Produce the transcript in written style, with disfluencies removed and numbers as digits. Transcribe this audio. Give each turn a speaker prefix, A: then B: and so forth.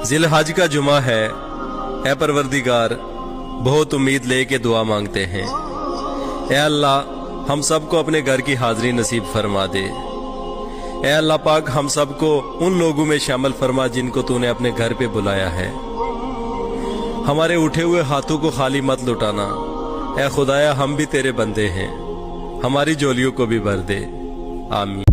A: जिलहज का जुमा है, ए परवरदिगार बहुत उम्मीद लेके दुआ मांगते हैं। ए अल्लाह हम सबको अपने घर की हाजिरी नसीब फरमा दे। ए अल्लाह पाक हम सबको उन लोगों में शामिल फरमा जिनको तूने अपने घर पे बुलाया है। हमारे उठे हुए हाथों को खाली मत लुटाना। ए खुदाया हम भी तेरे बंदे हैं, हमारी झोलियों को भी भर दे। आमीन।